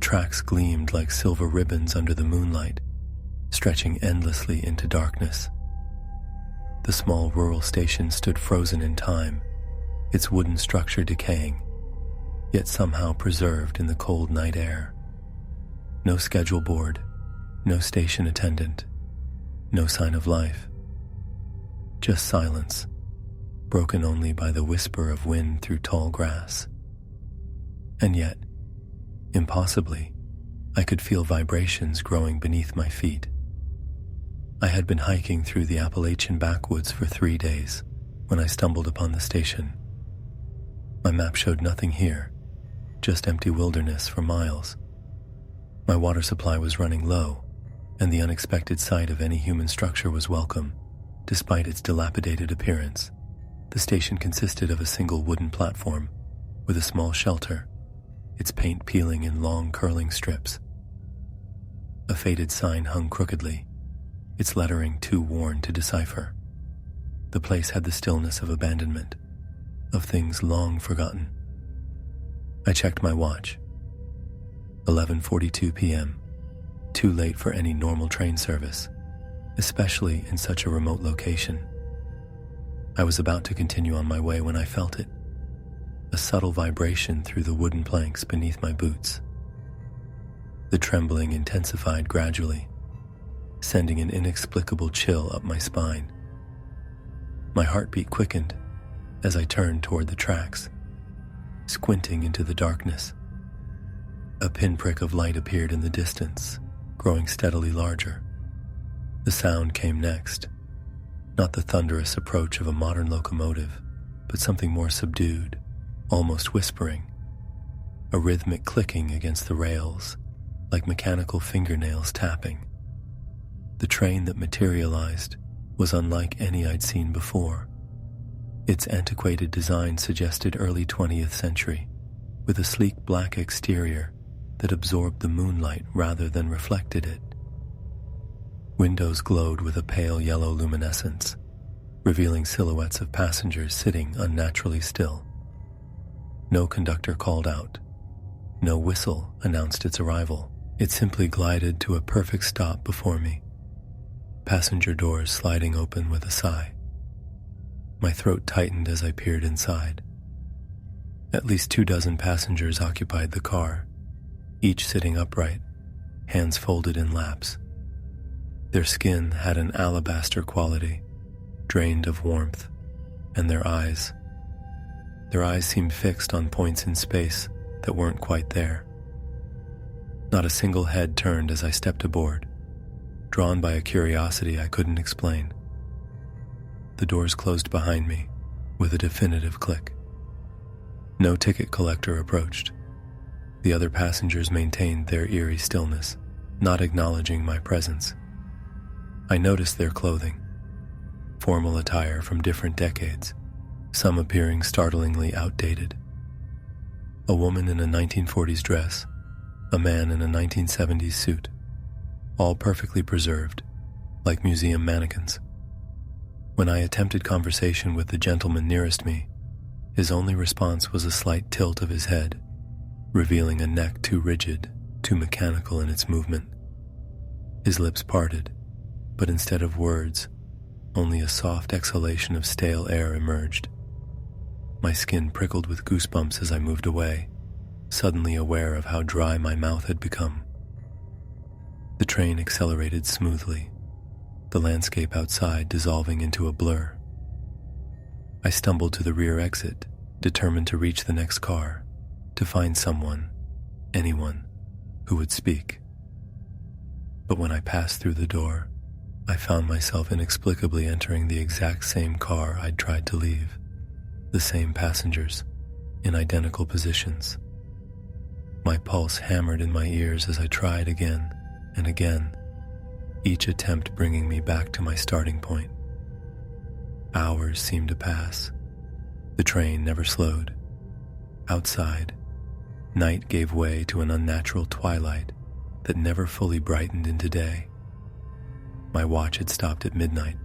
tracks gleamed like silver ribbons under the moonlight, stretching endlessly into darkness. The small rural station stood frozen in time, its wooden structure decaying, yet somehow preserved in the cold night air. No schedule board, no station attendant, no sign of life. Just silence, broken only by the whisper of wind through tall grass. And yet, impossibly, I could feel vibrations growing beneath my feet. I had been hiking through the Appalachian backwoods for 3 days when I stumbled upon the station. My map showed nothing here, just empty wilderness for miles. My water supply was running low, and the unexpected sight of any human structure was welcome, despite its dilapidated appearance. The station consisted of a single wooden platform with a small shelter, its paint peeling in long curling strips. A faded sign hung crookedly, its lettering too worn to decipher. The place had the stillness of abandonment, of things long forgotten. I checked my watch. 11:42 p.m., too late for any normal train service, especially in such a remote location. I was about to continue on my way when I felt it, a subtle vibration through the wooden planks beneath my boots. The trembling intensified gradually, sending an inexplicable chill up my spine. My heartbeat quickened as I turned toward the tracks, squinting into the darkness. A pinprick of light appeared in the distance, growing steadily larger. The sound came next, not the thunderous approach of a modern locomotive, but something more subdued, almost whispering, a rhythmic clicking against the rails, like mechanical fingernails tapping. The train that materialized was unlike any I'd seen before. Its antiquated design suggested early 20th century, with a sleek black exterior that absorbed the moonlight rather than reflected it. Windows glowed with a pale yellow luminescence, revealing silhouettes of passengers sitting unnaturally still. No conductor called out. No whistle announced its arrival. It simply glided to a perfect stop before me, passenger doors sliding open with a sigh. My throat tightened as I peered inside. At least 24 passengers occupied the car, each sitting upright, hands folded in laps. Their skin had an alabaster quality, drained of warmth, and their eyes seemed fixed on points in space that weren't quite there. Not a single head turned as I stepped aboard, drawn by a curiosity I couldn't explain. The doors closed behind me with a definitive click. No ticket collector approached. The other passengers maintained their eerie stillness, not acknowledging my presence. I noticed their clothing, formal attire from different decades, some appearing startlingly outdated. A woman in a 1940s dress, a man in a 1970s suit, all perfectly preserved, like museum mannequins. When I attempted conversation with the gentleman nearest me, his only response was a slight tilt of his head, revealing a neck too rigid, too mechanical in its movement. His lips parted, but instead of words, only a soft exhalation of stale air emerged. My skin prickled with goosebumps as I moved away, suddenly aware of how dry my mouth had become. The train accelerated smoothly, the landscape outside dissolving into a blur. I stumbled to the rear exit, determined to reach the next car, to find someone, anyone, who would speak. But when I passed through the door, I found myself inexplicably entering the exact same car I'd tried to leave, the same passengers, in identical positions. My pulse hammered in my ears as I tried again and again, each attempt bringing me back to my starting point. Hours seemed to pass. The train never slowed. Outside, night gave way to an unnatural twilight that never fully brightened into day. My watch had stopped at midnight.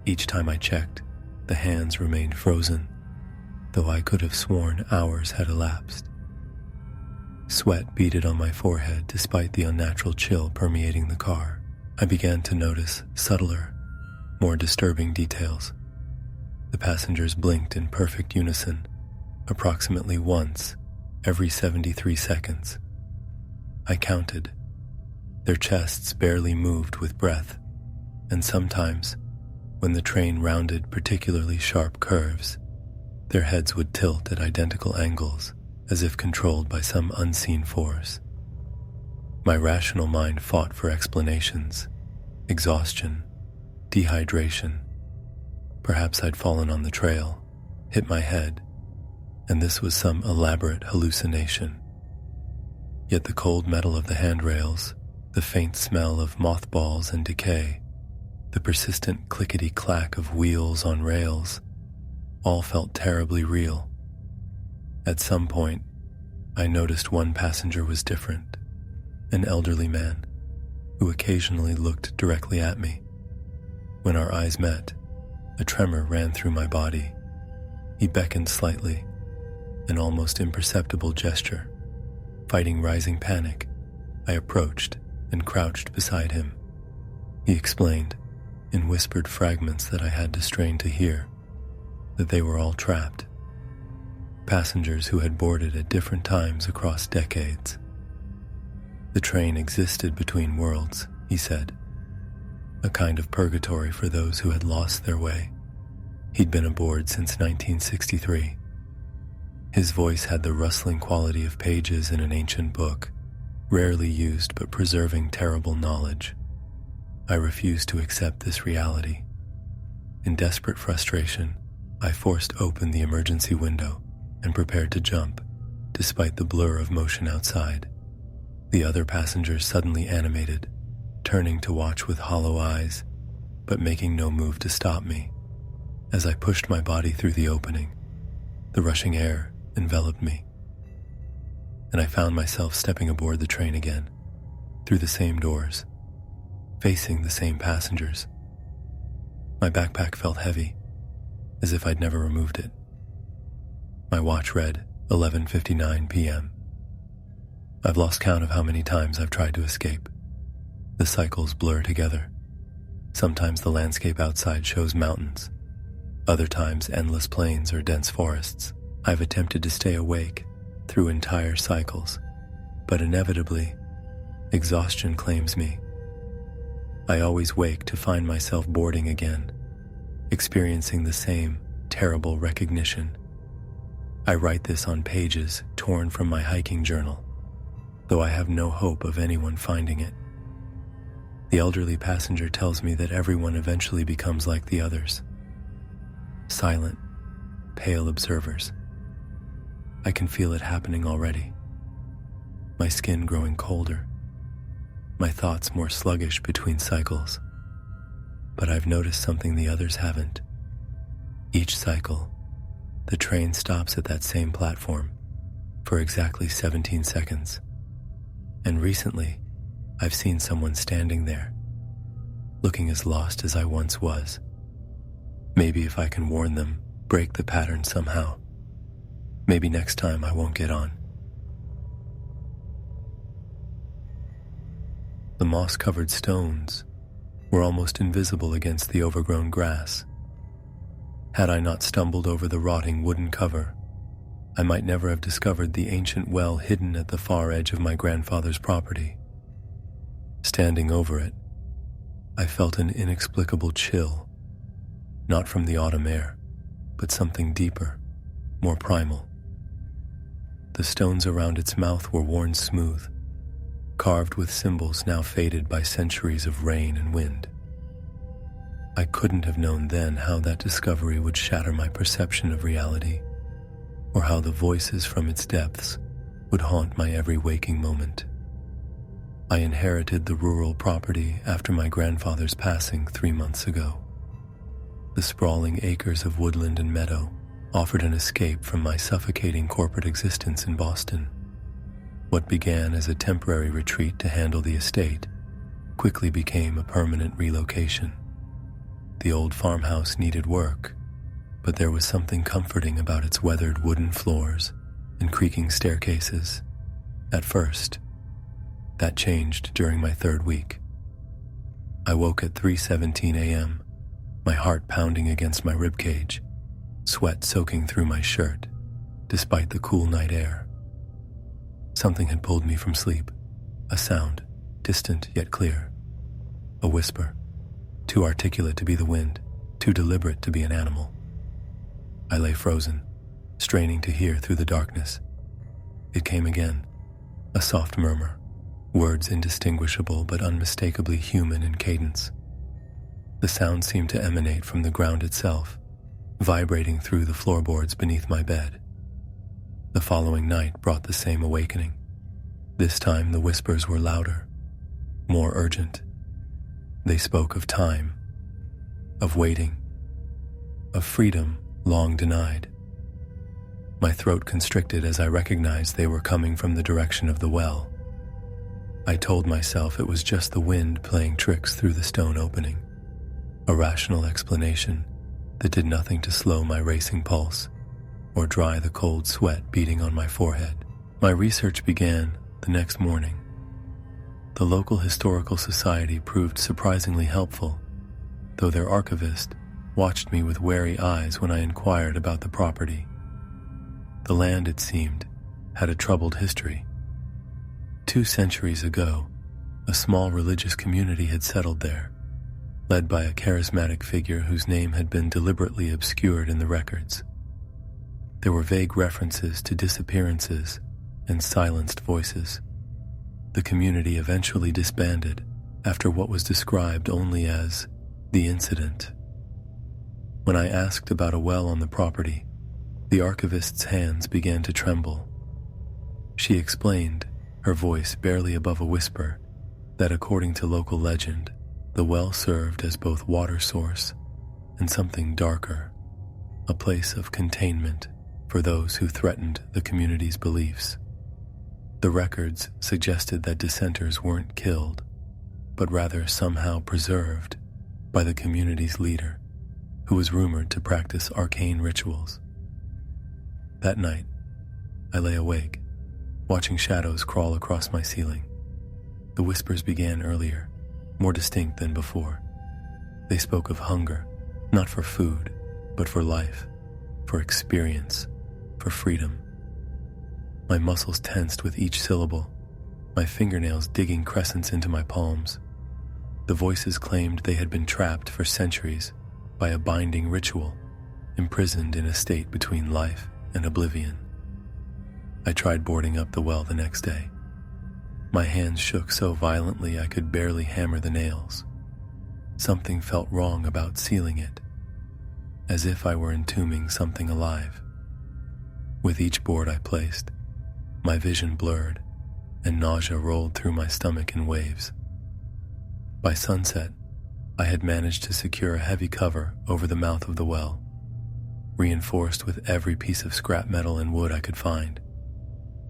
Each time I checked, the hands remained frozen, though I could have sworn hours had elapsed. Sweat beaded on my forehead despite the unnatural chill permeating the car. I began to notice subtler, more disturbing details. The passengers blinked in perfect unison, approximately once every 73 seconds. I counted. Their chests barely moved with breath, and sometimes, when the train rounded particularly sharp curves, their heads would tilt at identical angles, as if controlled by some unseen force. My rational mind fought for explanations: exhaustion, dehydration. Perhaps I'd fallen on the trail, hit my head, and this was some elaborate hallucination. Yet the cold metal of the handrails, the faint smell of mothballs and decay, the persistent clickety-clack of wheels on rails, all felt terribly real. At some point, I noticed one passenger was different, an elderly man who occasionally looked directly at me. When our eyes met, a tremor ran through my body. He beckoned slightly, an almost imperceptible gesture. Fighting rising panic, I approached and crouched beside him. He explained, in whispered fragments that I had to strain to hear, that they were all trapped. Passengers who had boarded at different times across decades. The train existed between worlds, he said, a kind of purgatory for those who had lost their way. He'd been aboard since 1963. His voice had the rustling quality of pages in an ancient book, rarely used but preserving terrible knowledge. I refused to accept this reality. In desperate frustration, I forced open the emergency window and prepared to jump, despite the blur of motion outside. The other passengers suddenly animated, turning to watch with hollow eyes, but making no move to stop me. As I pushed my body through the opening, the rushing air enveloped me, and I found myself stepping aboard the train again, through the same doors, facing the same passengers. My backpack felt heavy, as if I'd never removed it. My watch read 11:59 p.m. I've lost count of how many times I've tried to escape. The cycles blur together. Sometimes the landscape outside shows mountains. Other times endless plains or dense forests. I've attempted to stay awake through entire cycles, but inevitably, exhaustion claims me. I always wake to find myself boarding again, experiencing the same terrible recognition. I write this on pages torn from my hiking journal, though I have no hope of anyone finding it. The elderly passenger tells me that everyone eventually becomes like the others. Silent, pale observers. I can feel it happening already. My skin growing colder, my thoughts more sluggish between cycles. But I've noticed something the others haven't. Each cycle, the train stops at that same platform for exactly 17 seconds. And recently, I've seen someone standing there, looking as lost as I once was. Maybe if I can warn them, break the pattern somehow. Maybe next time I won't get on. The moss-covered stones were almost invisible against the overgrown grass. Had I not stumbled over the rotting wooden cover, I might never have discovered the ancient well hidden at the far edge of my grandfather's property. Standing over it, I felt an inexplicable chill, not from the autumn air, but something deeper, more primal. The stones around its mouth were worn smooth, carved with symbols now faded by centuries of rain and wind. I couldn't have known then how that discovery would shatter my perception of reality, or how the voices from its depths would haunt my every waking moment. I inherited the rural property after my grandfather's passing 3 months ago. The sprawling acres of woodland and meadow offered an escape from my suffocating corporate existence in Boston. What began as a temporary retreat to handle the estate quickly became a permanent relocation. The old farmhouse needed work, but there was something comforting about its weathered wooden floors and creaking staircases, At first, that changed during my third week. I woke at 3:17 a.m., my heart pounding against my ribcage, sweat soaking through my shirt, despite the cool night air. Something had pulled me from sleep, a sound, distant yet clear, a whisper, too articulate to be the wind, too deliberate to be an animal. I lay frozen, straining to hear through the darkness. It came again, a soft murmur, words indistinguishable but unmistakably human in cadence. The sound seemed to emanate from the ground itself, vibrating through the floorboards beneath my bed. The following night brought the same awakening. This time the whispers were louder, more urgent. They spoke of time, of waiting, of freedom long denied. My throat constricted as I recognized they were coming from the direction of the well. I told myself it was just the wind playing tricks through the stone opening, a rational explanation that did nothing to slow my racing pulse or dry the cold sweat beating on my forehead. My research began the next morning. The local historical society proved surprisingly helpful, though their archivist watched me with wary eyes when I inquired about the property. The land, it seemed, had a troubled history. 2 centuries ago, a small religious community had settled there, led by a charismatic figure whose name had been deliberately obscured in the records. There were vague references to disappearances and silenced voices. The community eventually disbanded after what was described only as the incident. When I asked about a well on the property, the archivist's hands began to tremble. She explained, her voice barely above a whisper, that according to local legend, the well served as both water source and something darker, a place of containment for those who threatened the community's beliefs. The records suggested that dissenters weren't killed, but rather somehow preserved by the community's leader, who was rumored to practice arcane rituals. That night, I lay awake, watching shadows crawl across my ceiling. The whispers began earlier, more distinct than before. They spoke of hunger, not for food, but for life, for experience, for freedom. My muscles tensed with each syllable, my fingernails digging crescents into my palms. The voices claimed they had been trapped for centuries by a binding ritual, imprisoned in a state between life and oblivion. I tried boarding up the well the next day. My hands shook so violently I could barely hammer the nails. Something felt wrong about sealing it, as if I were entombing something alive. With each board I placed, my vision blurred, and nausea rolled through my stomach in waves. By sunset, I had managed to secure a heavy cover over the mouth of the well, reinforced with every piece of scrap metal and wood I could find.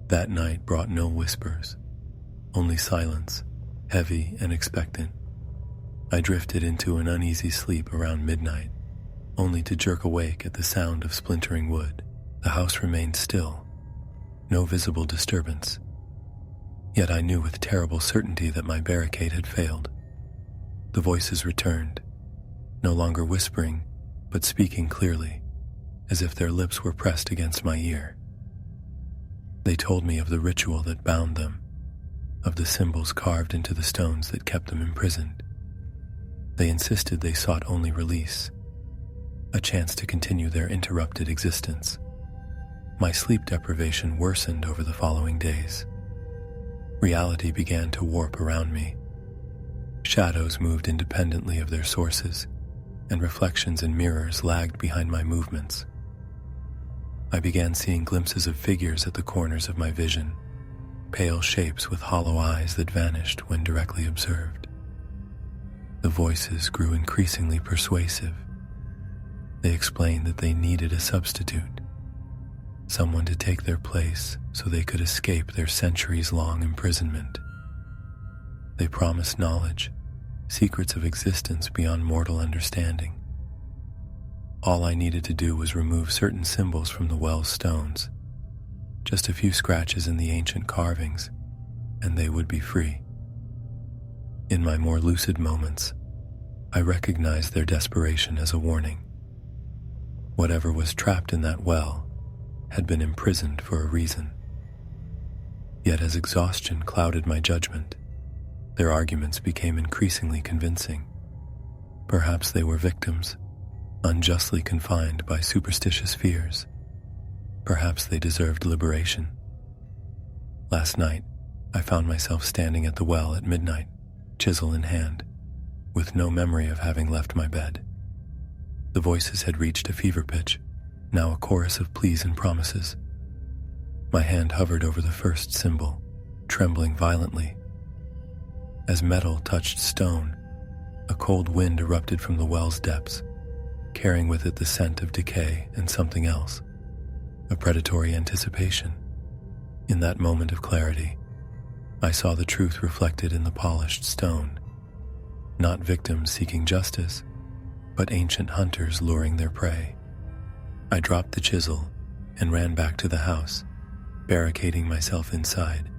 That night brought no whispers, only silence, heavy and expectant. I drifted into an uneasy sleep around midnight, only to jerk awake at the sound of splintering wood. The house remained still, no visible disturbance. Yet I knew with terrible certainty that my barricade had failed. The voices returned, no longer whispering, but speaking clearly, as if their lips were pressed against my ear. They told me of the ritual that bound them, of the symbols carved into the stones that kept them imprisoned. They insisted they sought only release, a chance to continue their interrupted existence. My sleep deprivation worsened over the following days. Reality began to warp around me. Shadows moved independently of their sources, and reflections in mirrors lagged behind my movements. I began seeing glimpses of figures at the corners of my vision, pale shapes with hollow eyes that vanished when directly observed. The voices grew increasingly persuasive. They explained that they needed a substitute, someone to take their place so they could escape their centuries-long imprisonment. They promised knowledge, secrets of existence beyond mortal understanding. All I needed to do was remove certain symbols from the well's stones. Just a few scratches in the ancient carvings, and they would be free. In my more lucid moments, I recognized their desperation as a warning. Whatever was trapped in that well had been imprisoned for a reason. Yet as exhaustion clouded my judgment, their arguments became increasingly convincing. Perhaps they were victims, unjustly confined by superstitious fears. Perhaps they deserved liberation. Last night, I found myself standing at the well at midnight, chisel in hand, with no memory of having left my bed. The voices had reached a fever pitch, now a chorus of pleas and promises. My hand hovered over the first symbol, trembling violently. As metal touched stone, a cold wind erupted from the well's depths, carrying with it the scent of decay and something else, a predatory anticipation. In that moment of clarity, I saw the truth reflected in the polished stone. Not victims seeking justice, but ancient hunters luring their prey. I dropped the chisel and ran back to the house, barricading myself inside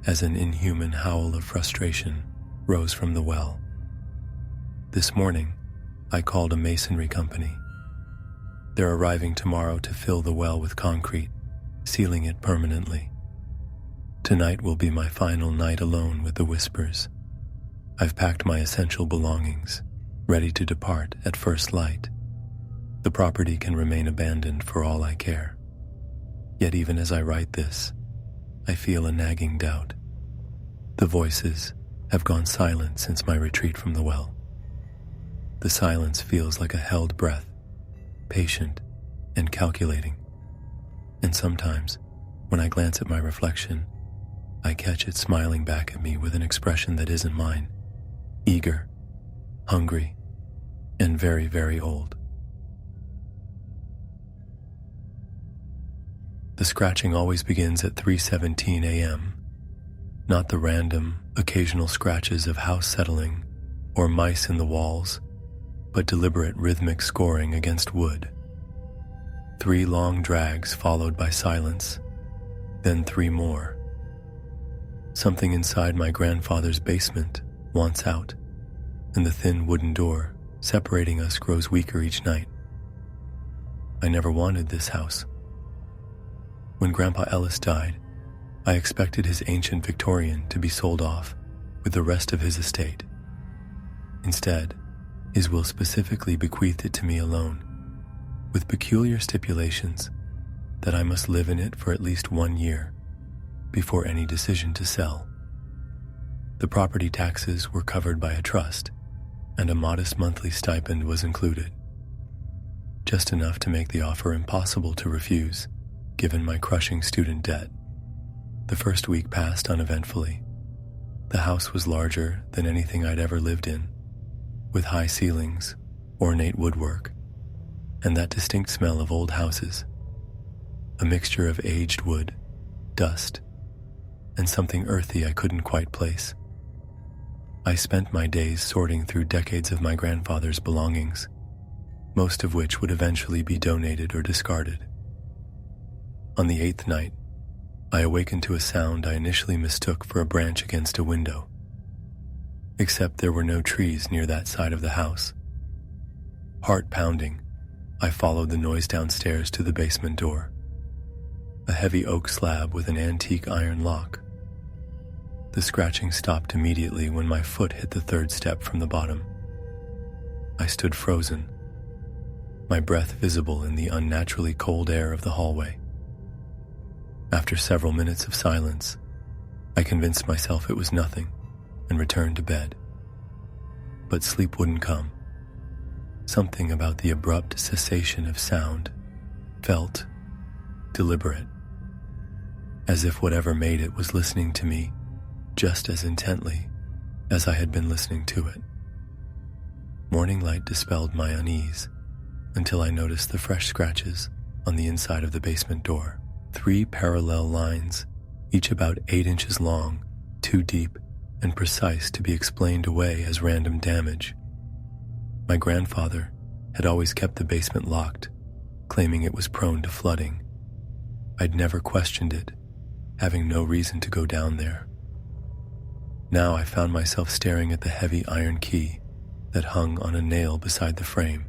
as an inhuman howl of frustration rose from the well. This morning, I called a masonry company. They're arriving tomorrow to fill the well with concrete, sealing it permanently. Tonight will be my final night alone with the whispers. I've packed my essential belongings, ready to depart at first light. The property can remain abandoned for all I care. Yet even as I write this, I feel a nagging doubt. The voices have gone silent since my retreat from the well. The silence feels like a held breath, patient and calculating. And sometimes, when I glance at my reflection, I catch it smiling back at me with an expression that isn't mine, eager, hungry, and very, very old. The scratching always begins at 3:17 a.m., not the random, occasional scratches of house settling or mice in the walls, but deliberate rhythmic scoring against wood. 3 long drags followed by silence, then 3 more. Something inside my grandfather's basement wants out, and the thin wooden door separating us grows weaker each night. I never wanted this house. When Grandpa Ellis died, I expected his ancient Victorian to be sold off with the rest of his estate. Instead, his will specifically bequeathed it to me alone, with peculiar stipulations that I must live in it for at least 1 year before any decision to sell. The property taxes were covered by a trust, and a modest monthly stipend was included, just enough to make the offer impossible to refuse, given my crushing student debt. The first week passed uneventfully. The house was larger than anything I'd ever lived in, with high ceilings, ornate woodwork, and that distinct smell of old houses, a mixture of aged wood, dust, and something earthy I couldn't quite place. I spent my days sorting through decades of my grandfather's belongings, most of which would eventually be donated or discarded. On the 8th night, I awakened to a sound I initially mistook for a branch against a window. Except there were no trees near that side of the house. Heart pounding, I followed the noise downstairs to the basement door, a heavy oak slab with an antique iron lock. The scratching stopped immediately when my foot hit the 3rd step from the bottom. I stood frozen, my breath visible in the unnaturally cold air of the hallway. After several minutes of silence, I convinced myself it was nothing and returned to bed. But sleep wouldn't come. Something about the abrupt cessation of sound felt deliberate, as if whatever made it was listening to me just as intently as I had been listening to it. Morning light dispelled my unease until I noticed the fresh scratches on the inside of the basement door. 3 parallel lines, each about 8 inches long, 2 deep, and precise to be explained away as random damage. My grandfather had always kept the basement locked, claiming it was prone to flooding. I'd never questioned it having no reason to go down there. Now I found myself staring at the heavy iron key that hung on a nail beside the frame,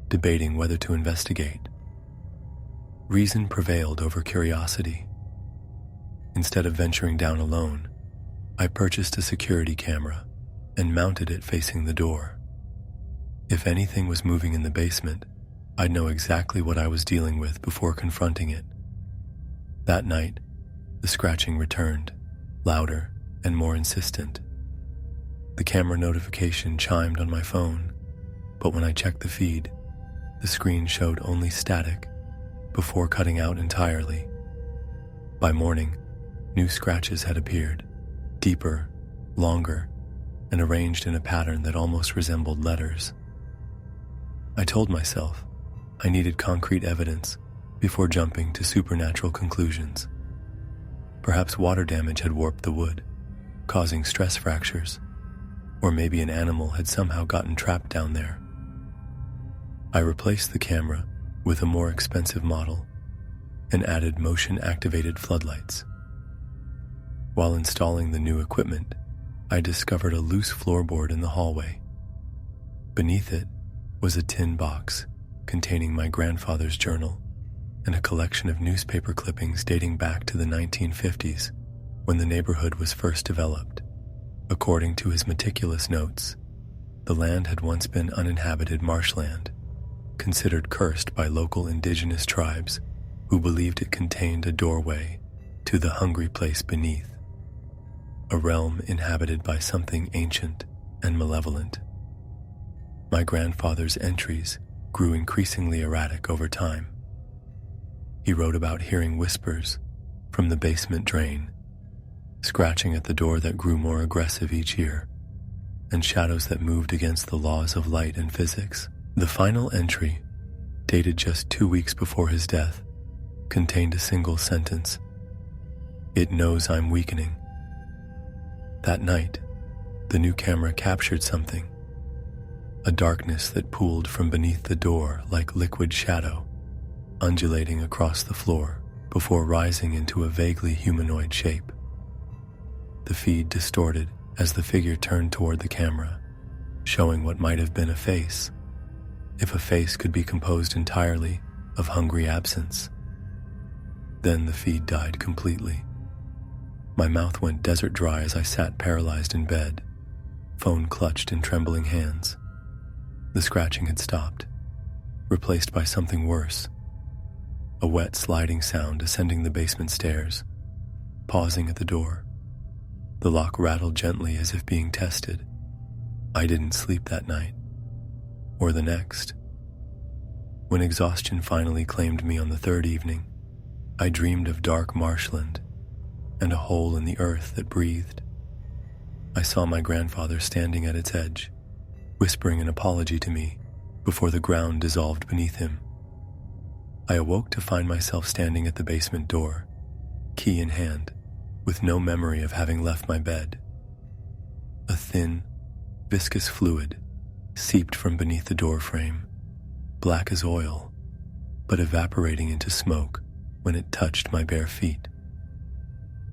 debating whether to investigate. Reason prevailed over curiosity. Instead of venturing down alone, I purchased a security camera and mounted it facing the door. If anything was moving in the basement, I'd know exactly what I was dealing with before confronting it. That night, the scratching returned, louder and more insistent. The camera notification chimed on my phone, but when I checked the feed, the screen showed only static before cutting out entirely. By morning, new scratches had appeared, deeper, longer, and arranged in a pattern that almost resembled letters. I told myself I needed concrete evidence before jumping to supernatural conclusions. Perhaps water damage had warped the wood, causing stress fractures, or maybe an animal had somehow gotten trapped down there. I replaced the camera with a more expensive model and added motion-activated floodlights. While installing the new equipment, I discovered a loose floorboard in the hallway. Beneath it was a tin box containing my grandfather's journal and a collection of newspaper clippings dating back to the 1950s, when the neighborhood was first developed. According to his meticulous notes, the land had once been uninhabited marshland, considered cursed by local indigenous tribes who believed it contained a doorway to the hungry place beneath, a realm inhabited by something ancient and malevolent. My grandfather's entries grew increasingly erratic over time. He wrote about hearing whispers from the basement drain, scratching at the door that grew more aggressive each year, and shadows that moved against the laws of light and physics. The final entry, dated just 2 weeks before his death, contained a single sentence: "It knows I'm weakening." That night, the new camera captured something, a darkness that pooled from beneath the door like liquid shadow, undulating across the floor before rising into a vaguely humanoid shape. The feed distorted as the figure turned toward the camera, showing what might have been a face, if a face could be composed entirely of hungry absence. Then the feed died completely. My mouth went desert dry as I sat paralyzed in bed, phone clutched in trembling hands. The scratching had stopped, replaced by something worse, a wet sliding sound ascending the basement stairs, pausing at the door. The lock rattled gently as if being tested. I didn't sleep that night, or the next. When exhaustion finally claimed me on the third evening, I dreamed of dark marshland and a hole in the earth that breathed. I saw my grandfather standing at its edge, whispering an apology to me before the ground dissolved beneath him. I awoke to find myself standing at the basement door, key in hand, with no memory of having left my bed. A thin, viscous fluid seeped from beneath the door frame, black as oil, but evaporating into smoke when it touched my bare feet.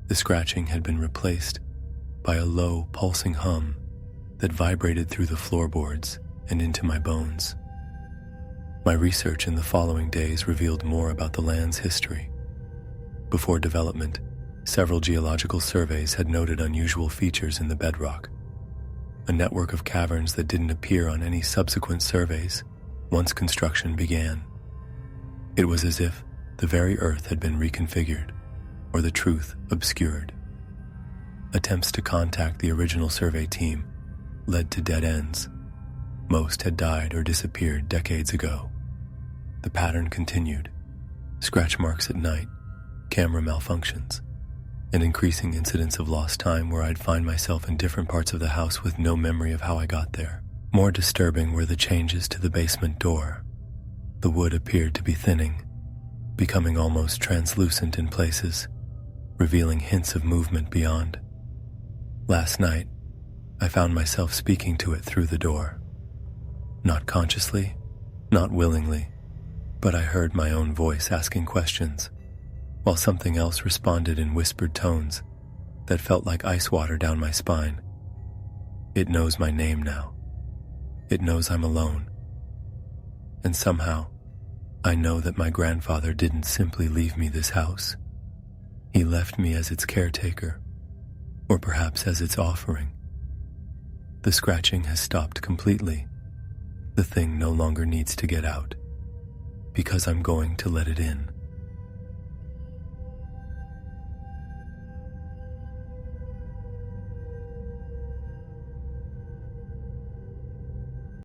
The scratching had been replaced by a low, pulsing hum that vibrated through the floorboards and into my bones. My research in the following days revealed more about the land's history. Before development, several geological surveys had noted unusual features in the bedrock, a network of caverns that didn't appear on any subsequent surveys once construction began. It was as if the very earth had been reconfigured, or the truth obscured. Attempts to contact the original survey team led to dead ends. Most had died or disappeared decades ago. The pattern continued: scratch marks at night, camera malfunctions, and increasing incidents of lost time where I'd find myself in different parts of the house with no memory of how I got there. More disturbing were the changes to the basement door. The wood appeared to be thinning, becoming almost translucent in places, revealing hints of movement beyond. Last night, I found myself speaking to it through the door. Not consciously, not willingly, but I heard my own voice asking questions. while something else responded in whispered tones that felt like ice water down my spine. It knows my name now. It knows I'm alone. And somehow, I know that my grandfather didn't simply leave me this house. He left me as its caretaker, or perhaps as its offering. The scratching has stopped completely. The thing no longer needs to get out, because I'm going to let it in.